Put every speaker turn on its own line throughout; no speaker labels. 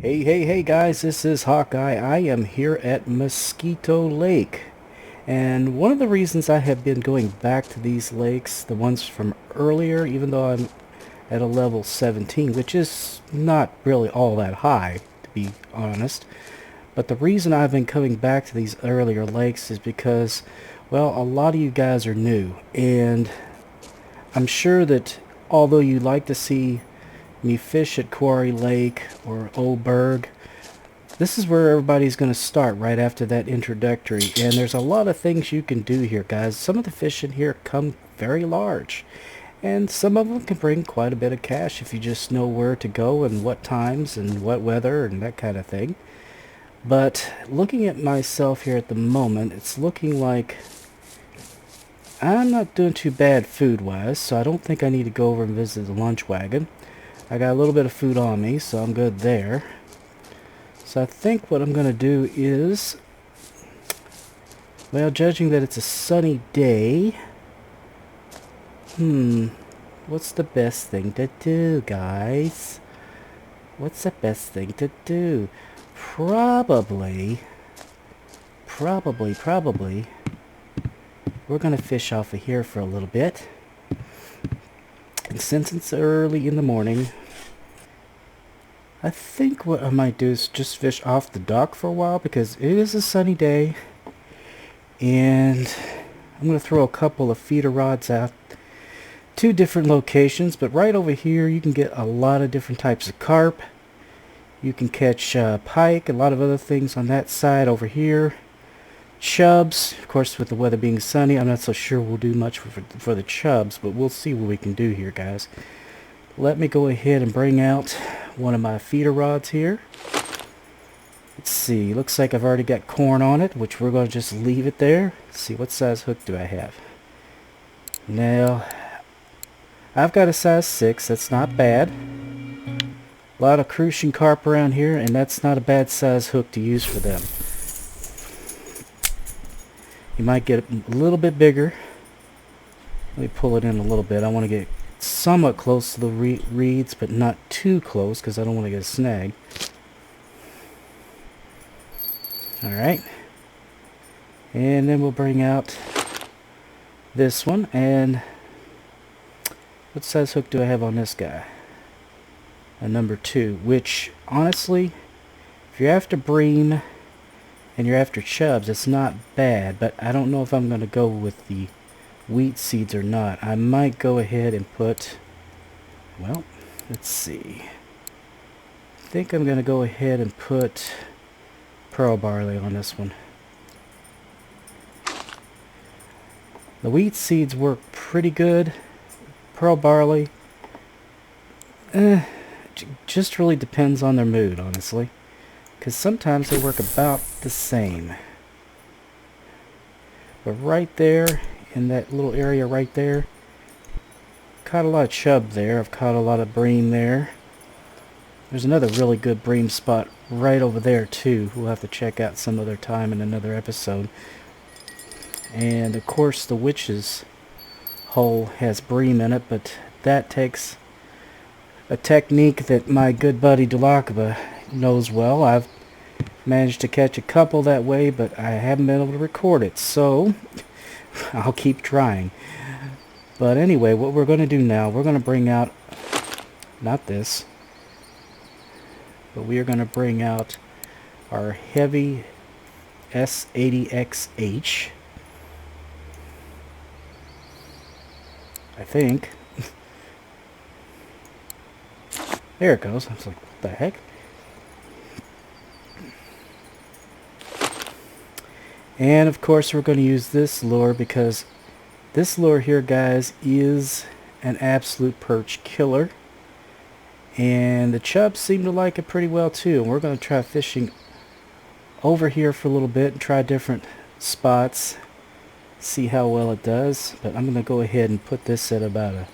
Hey guys, this is Hawkeye. I am here at Mosquito Lake. And one of the reasons I have been going back to these lakes, the ones from earlier, even though I'm at a level 17, which is not really all that high, to be honest. But the reason I've been coming back to these earlier lakes is because, well, a lot of you guys are new. And I'm sure that although you like to see me fish at Quarry Lake or Old Berg, this is where everybody's going to start right after that introductory. And there's a lot of things you can do here, guys. Some of the fish in here come very large, and some of them can bring quite a bit of cash if you just know where to go and what times and what weather and that kind of thing. But looking at myself here at the moment, it's looking like I'm not doing too bad food-wise, so I don't think I need to go over and visit the lunch wagon. I got a little bit of food on me, so I'm good there. So I think what I'm going to do is, well, judging that it's a sunny day, what's the best thing to do, guys? What's the best thing to do? Probably, we're going to fish off of here for a little bit. And since it's early in the morning, I think what I might do is just fish off the dock for a while, because it is a sunny day. And I'm going to throw a couple of feeder rods out. 2 different locations, but right over here you can get a lot of different types of carp. You can catch pike, a lot of other things on that side over here. Chubs, of course, with the weather being sunny, I'm not so sure we'll do much for the chubs, but we'll see what we can do here, guys. Let me go ahead and bring out one of my feeder rods here. Let's see, looks like I've already got corn on it, which we're going to just leave it there. Let's see, what size hook do I have? Now, I've got a size 6, that's not bad. A lot of crucian carp around here, and that's not a bad size hook to use for them. You might get a little bit bigger. Let me pull it in a little bit. I want to get somewhat close to the reeds, but not too close, because I don't want to get a snag. Alright. And then we'll bring out this one. And what size hook do I have on this guy? A number 2, which honestly, if you're after bream and you're after chubs, it's not bad, but I don't know if I'm going to go with the wheat seeds or not. I might go ahead and put, well, let's see. I think I'm going to go ahead and put pearl barley on this one. The wheat seeds work pretty good. Pearl barley, just really depends on their mood, honestly. Because sometimes they work about the same. But right there, in that little area right there, caught a lot of chub there. I've caught a lot of bream there. There's another really good bream spot right over there too. We'll have to check out some other time in another episode. And of course the witch's hole has bream in it, but that takes a technique that my good buddy Dul-Ogg-Aba knows well. I've managed to catch a couple that way, but I haven't been able to record it, so I'll keep trying. But anyway, what we're going to do now, we're going to bring out, not this, but we are going to bring out our heavy S80XH, I think. There it goes. I was like, what the heck? And of course we're going to use this lure, because this lure here, guys, is an absolute perch killer. And the chubs seem to like it pretty well too. And we're going to try fishing over here for a little bit and try different spots, see how well it does. But I'm going to go ahead and put this at about a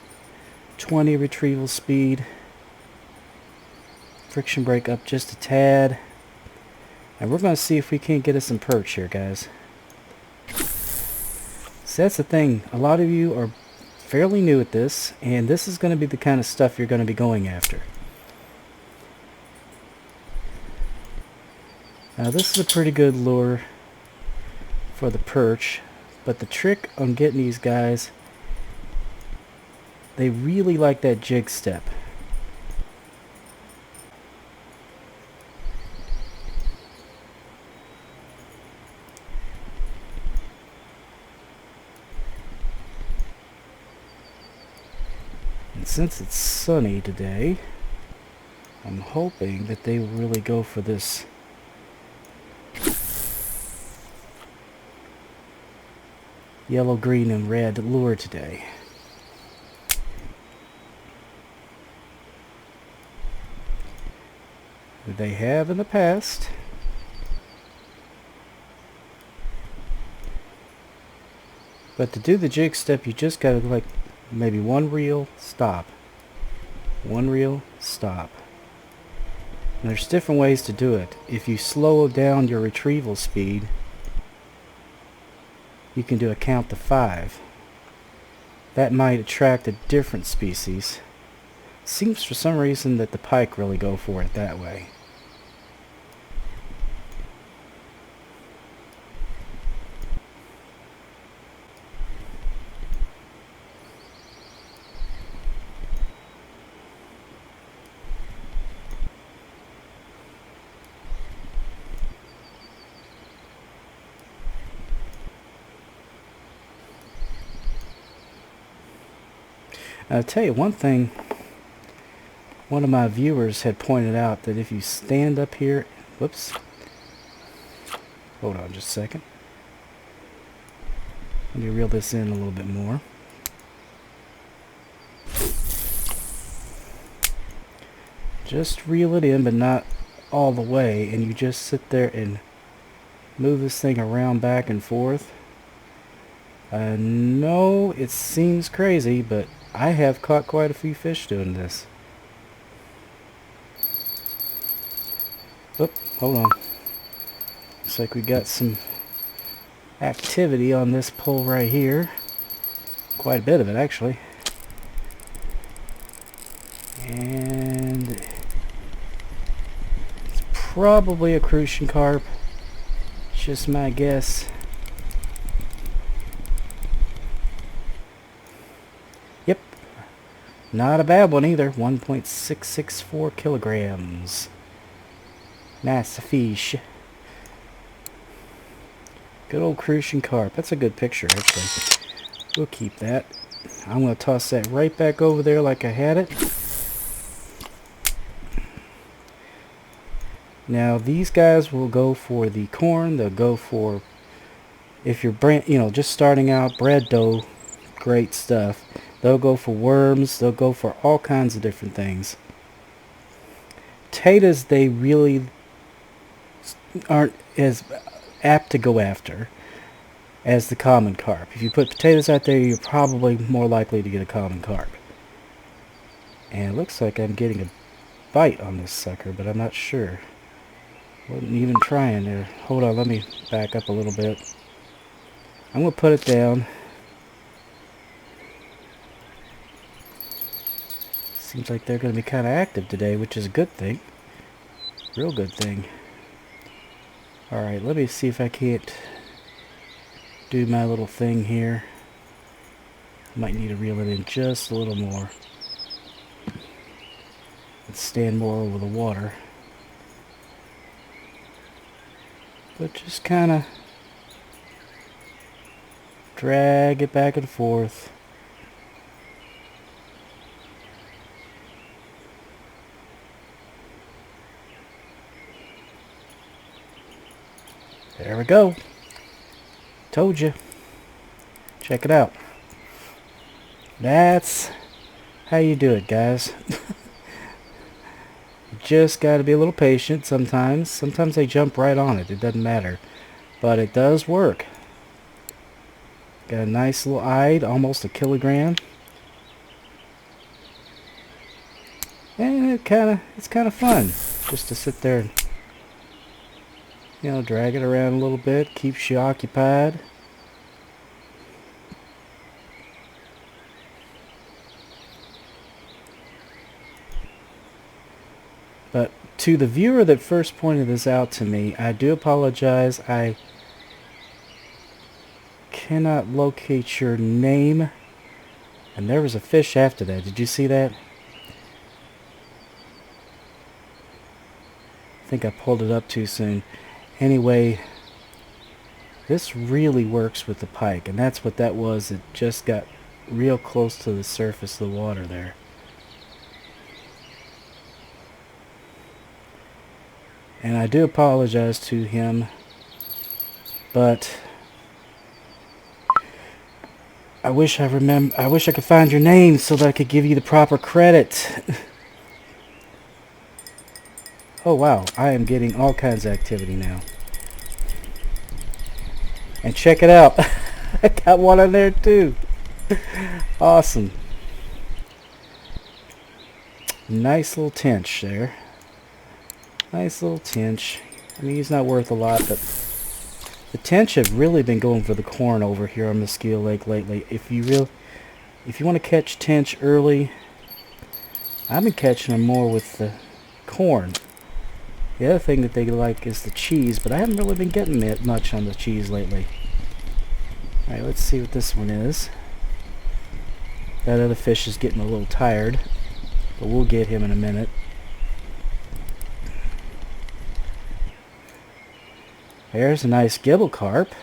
20 retrieval speed. Friction brake up just a tad. And we're going to see if we can't get us some perch here, guys. So that's the thing. A lot of you are fairly new at this, and this is going to be the kind of stuff you're going to be going after. Now this is a pretty good lure for the perch, but the trick on getting these guys, they really like that jig step. And since it's sunny today, I'm hoping that they will really go for this yellow, green, and red lure today. They have in the past. But to do the jig step, you just gotta like maybe one reel, stop. One reel, stop. And there's different ways to do it. If you slow down your retrieval speed, you can do a count to 5. That might attract a different species. Seems for some reason that the pike really go for it that way. I'll tell you one thing, one of my viewers had pointed out that if you stand up here, whoops, hold on just a second, let me reel this in a little bit more. Just reel it in, but not all the way, and you just sit there and move this thing around back and forth. I know it seems crazy, but I have caught quite a few fish doing this. Oop, hold on. Looks like we got some activity on this pole right here. Quite a bit of it, actually. And it's probably a crucian carp. It's just my guess. Not a bad one either. 1.664 kilograms. Nice fish. Good old crucian carp. That's a good picture, actually. We'll keep that. I'm going to toss that right back over there like I had it. Now these guys will go for the corn. They'll go for, if you're just starting out, bread dough, great stuff. They'll go for worms. They'll go for all kinds of different things. Potatoes, they really aren't as apt to go after as the common carp. If you put potatoes out there, you're probably more likely to get a common carp. And it looks like I'm getting a bite on this sucker, but I'm not sure. Wasn't even trying there. Hold on, let me back up a little bit. I'm going to put it down. Seems like they're going to be kind of active today, which is a good thing. Real good thing. Alright, let me see if I can't do my little thing here. Might need to reel it in just a little more. And stand more over the water. But just kind of drag it back and forth. There we go. Told you. Check it out. That's how you do it, guys. just got to be a little patient sometimes. Sometimes they jump right on it. It doesn't matter. But it does work. Got a nice little eyed, almost a kilogram. And it's kind of fun just to sit there and, you know, drag it around a little bit. Keeps you occupied. But to the viewer that first pointed this out to me, I do apologize. I cannot locate your name. And there was a fish after that. Did you see that? I think I pulled it up too soon. Anyway, this really works with the pike. And that's what that was. It just got real close to the surface of the water there. And I do apologize to him, but I wish I could find your name so that I could give you the proper credit. Oh wow, I am getting all kinds of activity now. And check it out. I got one on there too. Awesome. Nice little tench there. Nice little tench. I mean, he's not worth a lot, but the tench have really been going for the corn over here on Mosquito Lake lately. If you want to catch tench early, I've been catching them more with the corn. The other thing that they like is the cheese, but I haven't really been getting much on the cheese lately. Alright, let's see what this one is. That other fish is getting a little tired, but we'll get him in a minute. There's a nice gibble carp.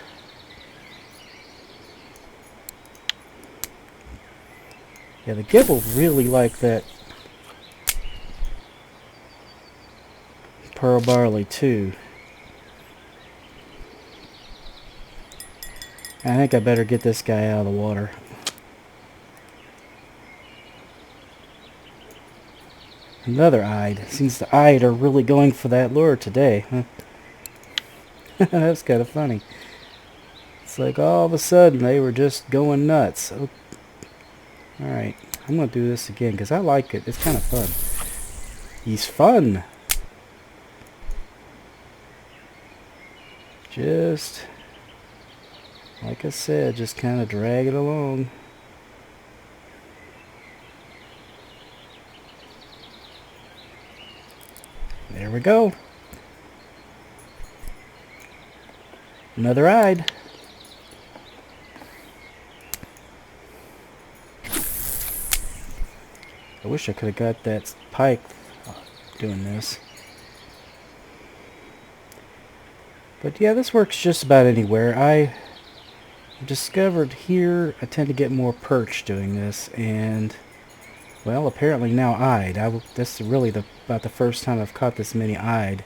Yeah, the gibble really like that pearl barley too. I think I better get this guy out of the water. Another eyed. Seems the eyed are really going for that lure today, huh? That's kind of funny. It's like all of a sudden they were just going nuts. Oh. Alright, I'm going to do this again because I like it. It's kind of fun. He's fun. Just, like I said, just kind of drag it along. There we go. Another eyed. I wish I could have got that pike doing this. But yeah, this works just about anywhere. I discovered here I tend to get more perch doing this, and well, apparently now eyed. This is really about the first time I've caught this many eyed.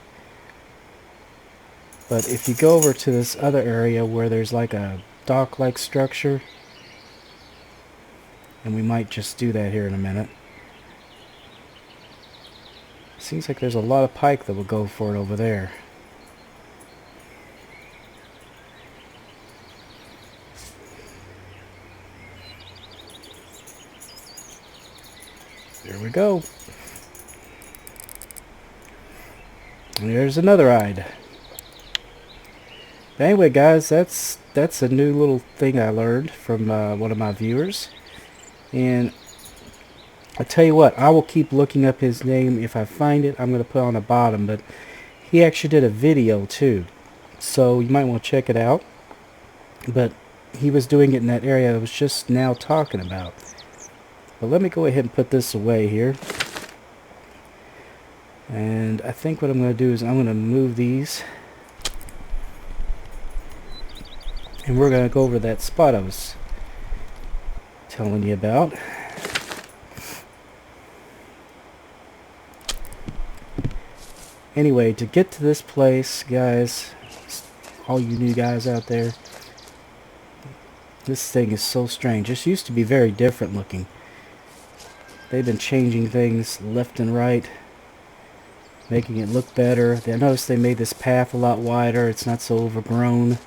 But if you go over to this other area where there's like a dock-like structure, and we might just do that here in a minute. Seems like there's a lot of pike that will go for it over there. There we go. And there's another eyed. But anyway, guys, that's a new little thing I learned from one of my viewers. And I tell you what, I will keep looking up his name. If I find it, I'm going to put it on the bottom. But he actually did a video too, so you might want to check it out. But he was doing it in that area I was just now talking about. But let me go ahead and put this away here. And I think what I'm going to do is I'm going to move these. And we're going to go over that spot I was telling you about. Anyway, to get to this place, guys, all you new guys out there, this thing is so strange. This used to be very different looking. They've been changing things left and right. making it look better. I noticed they made this path a lot wider. It's not so overgrown.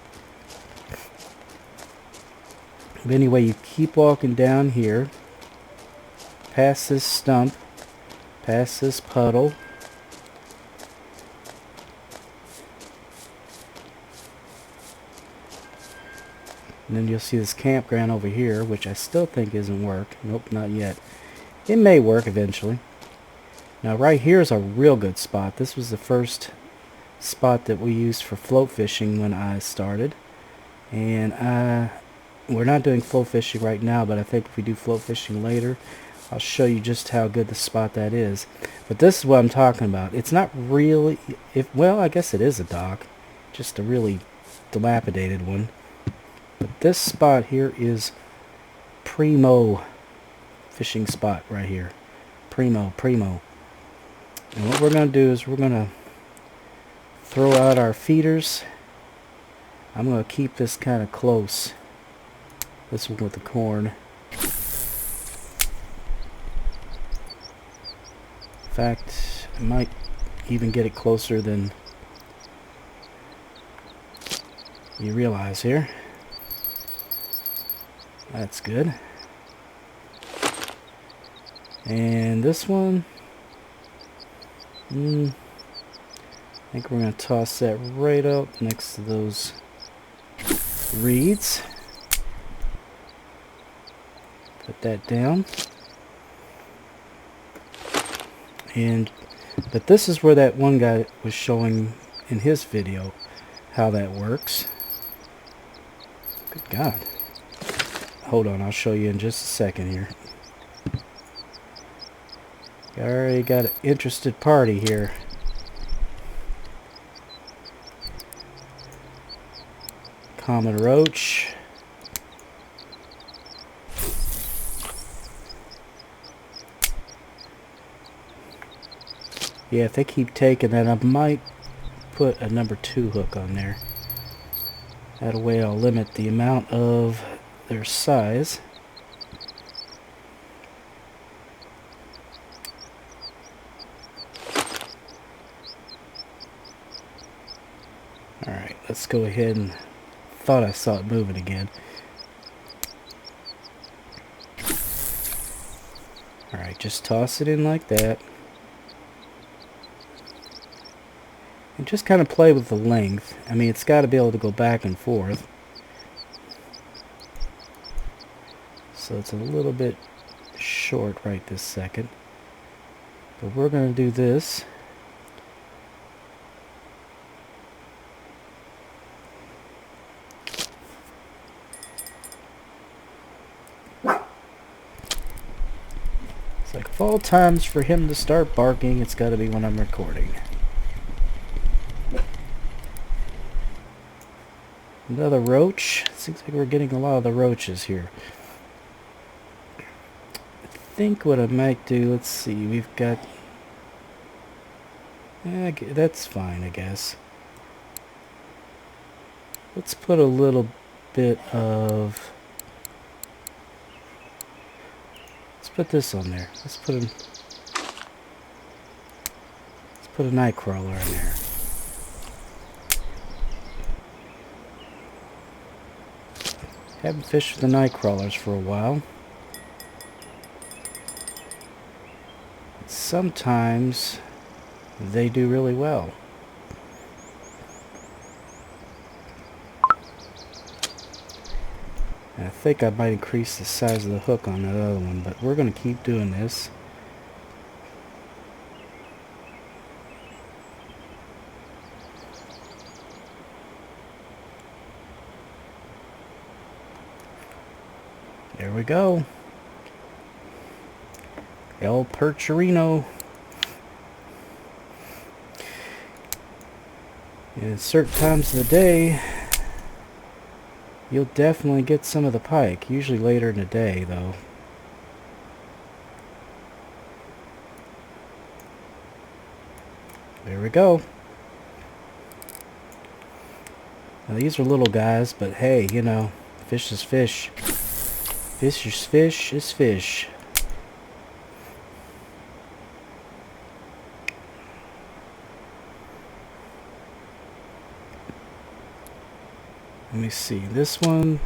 But anyway, you keep walking down here, past this stump, past this puddle. And then you'll see this campground over here, which I still think isn't work. Nope, not yet. It may work eventually. Now right here is a real good spot. This was the first spot that we used for float fishing when I started. And we're not doing float fishing right now, but I think if we do float fishing later, I'll show you just how good the spot that is. But this is what I'm talking about. It's not really, well, I guess it is a dock, just a really dilapidated one. But this spot here is primo fishing spot right here. Primo. And what we're going to do is we're going to throw out our feeders. I'm going to keep this kind of close. This one with the corn. In fact, I might even get it closer than you realize here. That's good. And this one, I think we're going to toss that right up next to those reeds. Put that down. But this is where that one guy was showing in his video how that works. Good God. Hold on, I'll show you in just a second here. I already got an interested party here. Common roach. Yeah, if they keep taking that, I might put a number 2 hook on there. That way I'll limit the amount of their size. Alright, let's go ahead and... thought I saw it moving again. Alright, just toss it in like that. And just kind of play with the length. I mean, it's got to be able to go back and forth. So it's a little bit short right this second. But we're going to do this. It's like, of all times for him to start barking, it's got to be when I'm recording. Another roach. Seems like we're getting a lot of the roaches here. I think what I might do, let's see, we've got... yeah, that's fine, I guess. Let's put a little bit of... let's put this on there. Let's put a night crawler in there. Haven't fished with the night crawlers for a while. Sometimes they do really well. And I think I might increase the size of the hook on that other one, but we're going to keep doing this. There we go. El Percherino. And at certain times of the day, you'll definitely get some of the pike. Usually later in the day, though. There we go. Now these are little guys, but hey, you know, fish is fish. Fish is fish. Let me see. This one.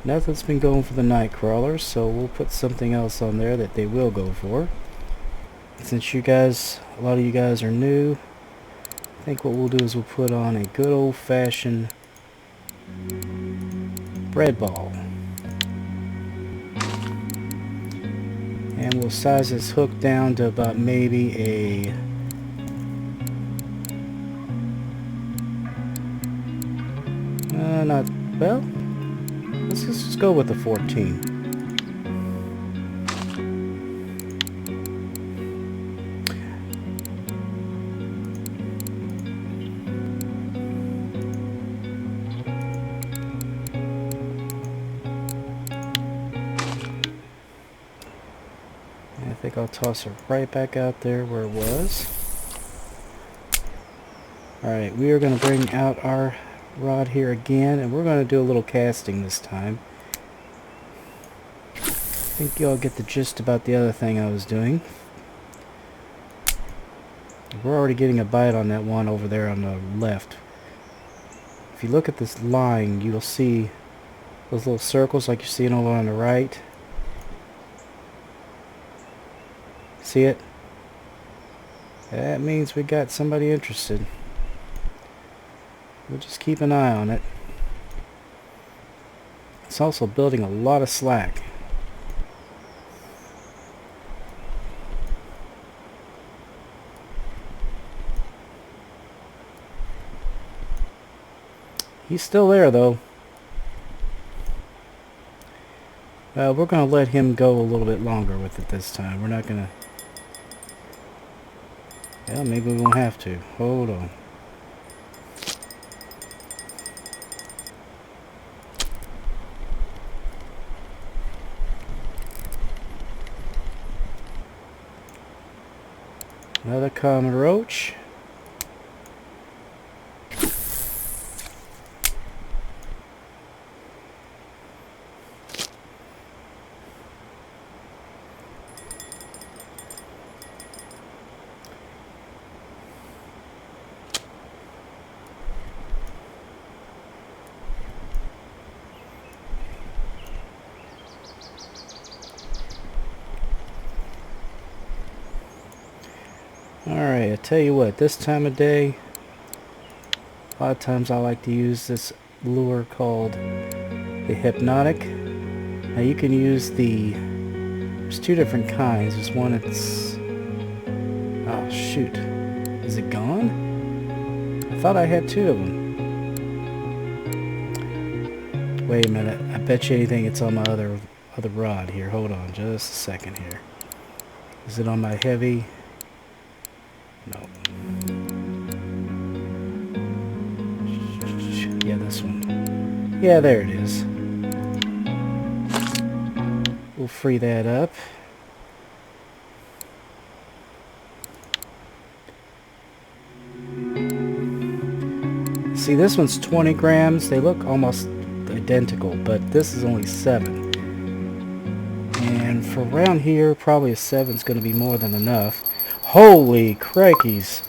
Nothing's been going for the night crawlers, so we'll put something else on there that they will go for. Since you guys, a lot of you guys are new, I think what we'll do is we'll put on a good old-fashioned bread ball. And we'll size this hook down to about maybe a not well. Let's just go with the 14. I think I'll toss it right back out there where it was. Alright, we are going to bring out our rod here again, and we're going to do a little casting this time. I think y'all get the gist about the other thing I was doing. We're already getting a bite on that one over there on the left. If you look at this line, you'll see those little circles like you're seeing over on the right. See it? That means we got somebody interested. We'll just keep an eye on it. It's also building a lot of slack. He's still there though. We're going to let him go a little bit longer with it this time. We're not going to... Well, maybe we won't have to. Hold on. Another common roach. Alright, I tell you what, this time of day, a lot of times I like to use this lure called the Hypnotic. Now you can use there's two different kinds. There's one that's, oh shoot, is it gone? I thought I had two of them. Wait a minute, I bet you anything it's on my other rod here. Hold on just a second here. Is it on my heavy? No. Yeah, this one. Yeah, there it is. We'll free that up. See, this one's 20 grams. They look almost identical, but this is only 7. And for around here, probably a 7 is going to be more than enough. Holy crikeys.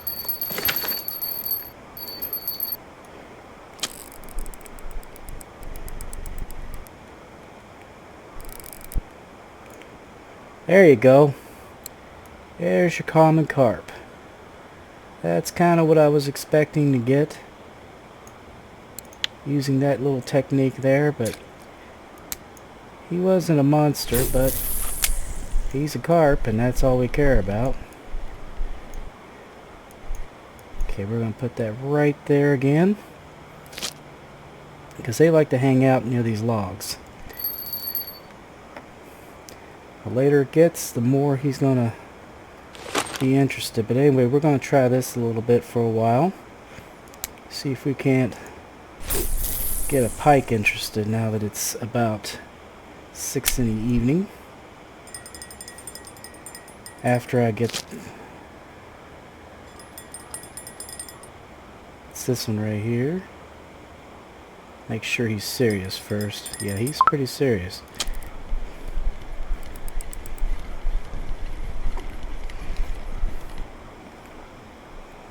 There you go. There's your common carp. That's kind of what I was expecting to get using that little technique there, but he wasn't a monster, but he's a carp, and that's all we care about. Okay, we're going to put that right there again, because they like to hang out near these logs. The later it gets, the more he's going to be interested. But anyway, we're going to try this a little bit for a while. See if we can't get a pike interested now that it's about 6 in the evening. After I get... It's this one right here. Make sure he's serious first. Yeah, he's pretty serious.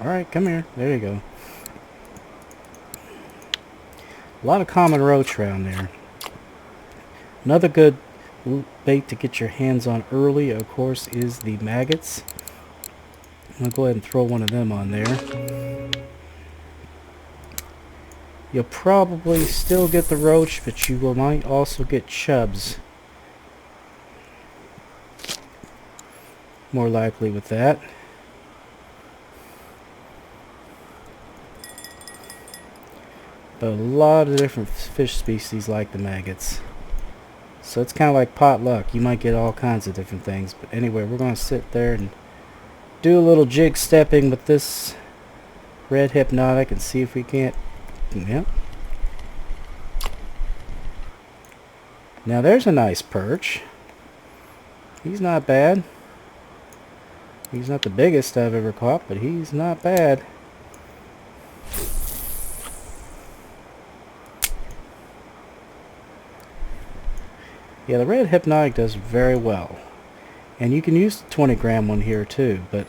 Alright, come here. There you go. A lot of common roach around there. Another good bait to get your hands on early, of course, is the maggots. I'll go ahead and throw one of them on there. You'll probably still get the roach, but you might also get chubs. More likely with that. But a lot of different fish species like the maggots. So it's kind of like potluck. You might get all kinds of different things. But anyway, we're going to sit there and do a little jig stepping with this red hypnotic and see if we can't. Yep. Now there's a nice perch. He's not bad. He's not the biggest I've ever caught, but he's not bad. Yeah, the red hypnotic does very well. And you can use the 20-gram one here too, but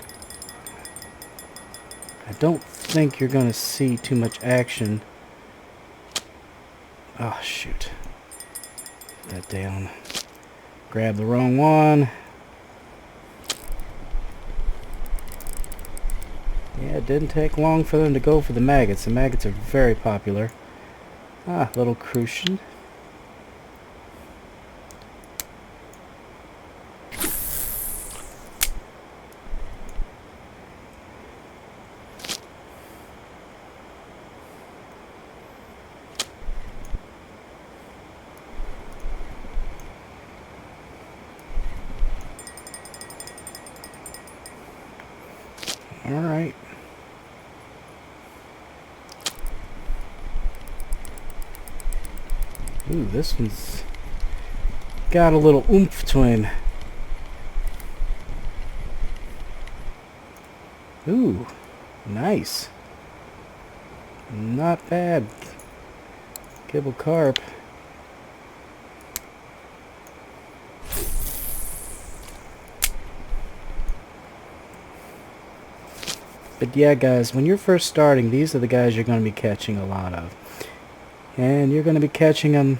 I don't think you're going to see too much action. Oh, shoot. Put that down. Grab the wrong one. Yeah, it didn't take long for them to go for the maggots. The maggots are very popular. Ah, little crucian. Alright. Ooh, this one's got a little oomph to him. Ooh, nice. Not bad. Kibble carp. But yeah, guys, when you're first starting, these are the guys you're going to be catching a lot of. And you're going to be catching them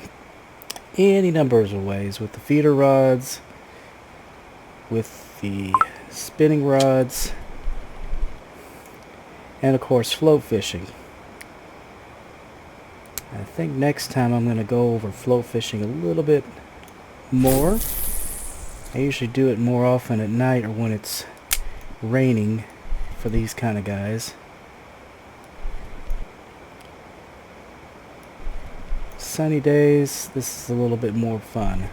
any numbers of ways. With the feeder rods, with the spinning rods, and of course float fishing. I think next time I'm going to go over float fishing a little bit more. I usually do it more often at night or when it's raining for these kind of guys. Sunny days, this is a little bit more fun.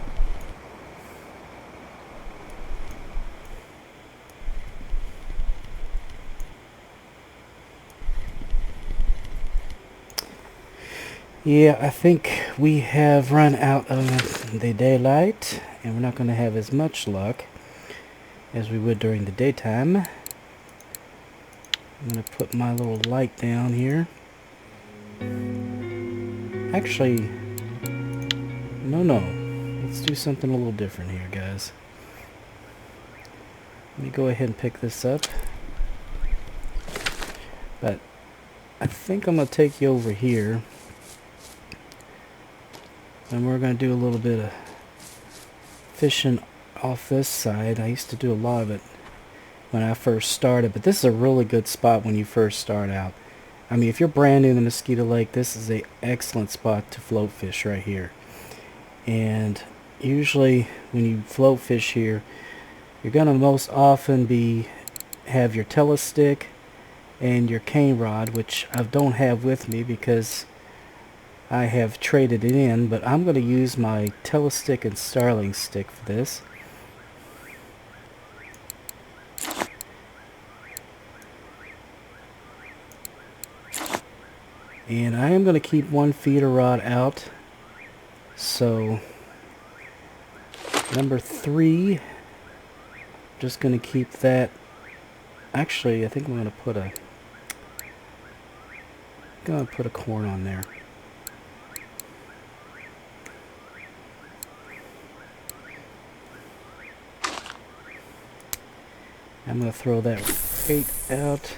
Yeah, I think we have run out of the daylight, and we're not going to have as much luck as we would during the daytime. I'm going to put my little light down here. Actually, no. Let's do something a little different here, guys. Let me go ahead and pick this up. But I think I'm going to take you over here. And we're going to do a little bit of fishing off this side. I used to do a lot of it when I first started, but this is a really good spot when you first start out. I mean, if you're brand new to Mosquito Lake, this is an excellent spot to float fish right here. And usually when you float fish here, you're going to most often have your telestick and your cane rod, which I don't have with me because I have traded it in, but I'm going to use my telestick and starling stick for this. And I am going to keep one feeder rod out. So number 3, just going to keep that. Actually, I think I'm going to put a corn on there. I'm going to throw that right out.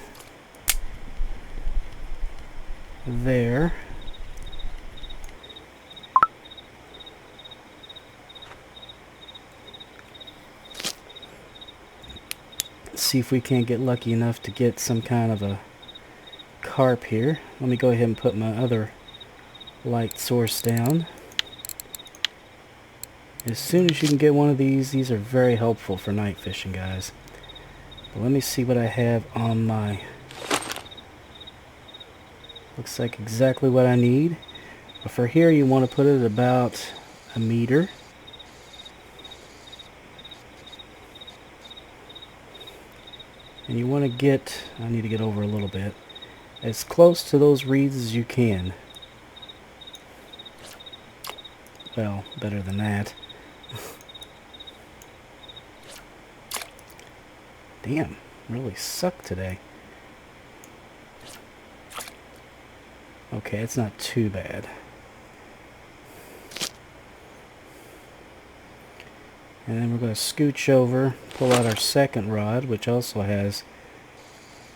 there. See if we can't get lucky enough to get some kind of a carp here. Let me go ahead and put my other light source down. As soon as you can get one of these are very helpful for night fishing, guys. But let me see what I have on my... Looks like exactly what I need. But for here, you want to put it about a meter. And you want to get, I need to get over a little bit, as close to those reeds as you can. Well, better than that. Damn, really suck today. Okay, it's not too bad. And then we're going to scooch over, pull out our second rod, which also has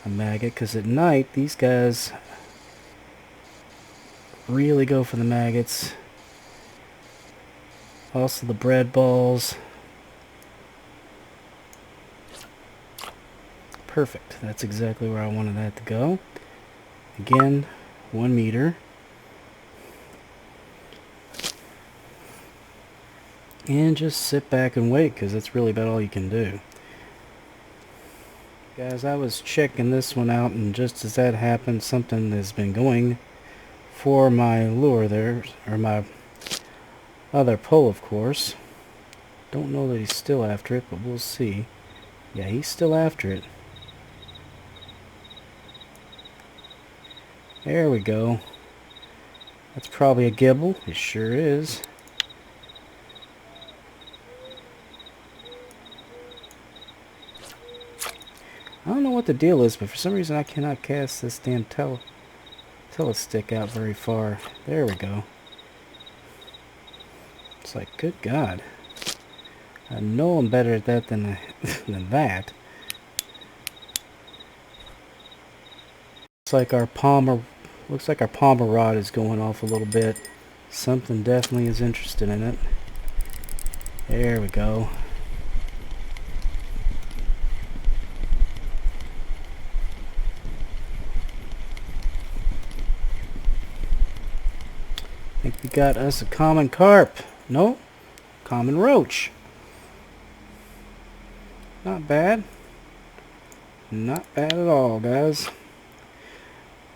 a maggot, because at night these guys really go for the maggots. Also the bread balls. Perfect. That's exactly where I wanted that to go. Again, 1 meter. And just sit back and wait, because that's really about all you can do. Guys, I was checking this one out, and just as that happened, something has been going for my lure there, or my other pull, of course. Don't know that he's still after it, but we'll see. Yeah, he's still after it. There we go. That's probably a gibble. It sure is. I don't know what the deal is, but for some reason I cannot cast this damn telestick out very far. There we go. It's like, good God. I know I'm better at that than that. Looks like our palmer rod is going off a little bit. Something definitely is interested in it. There we go. I think we got us a common carp. No, common roach. Not bad. Not bad at all, guys.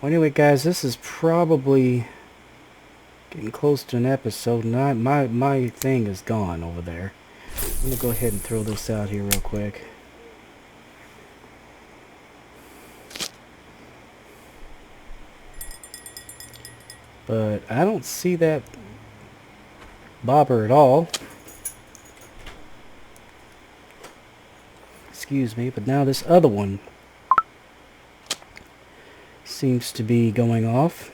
Well, anyway, guys, this is probably getting close to an episode. My thing is gone over there. I'm going to go ahead and throw this out here real quick. But I don't see that bobber at all. Excuse me, but now this other one seems to be going off.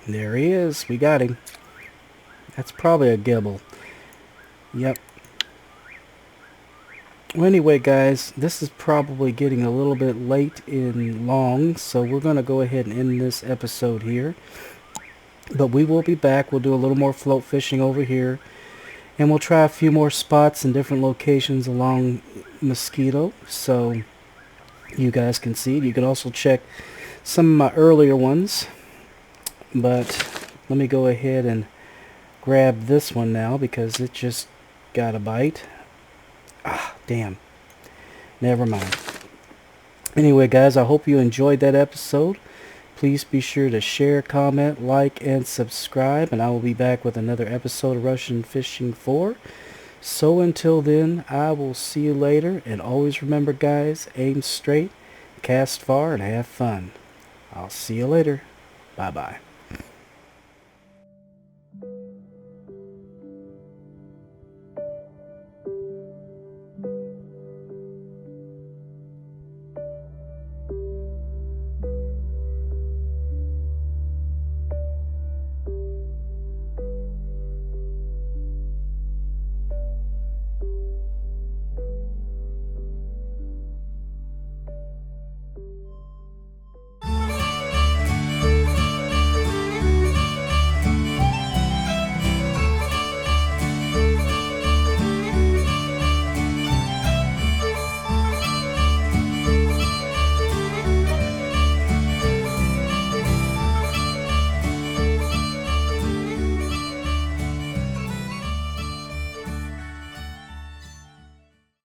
There he is. We got him. That's probably a gibble. Yep. Well, anyway, guys, this is probably getting a little bit late in long, so we're going to go ahead and end this episode here. But we will be back. We'll do a little more float fishing over here, and we'll try a few more spots in different locations along Mosquito, so you guys can see. You can also check some of my earlier ones, but let me go ahead and grab this one now because it just got a bite. Ah, damn. Never mind. Anyway, guys, I hope you enjoyed that episode. Please be sure to share, comment, like, and subscribe, and I will be back with another episode of Russian Fishing 4. So until then, I will see you later, and always remember, guys, aim straight, cast far, and have fun. I'll see you later. Bye-bye.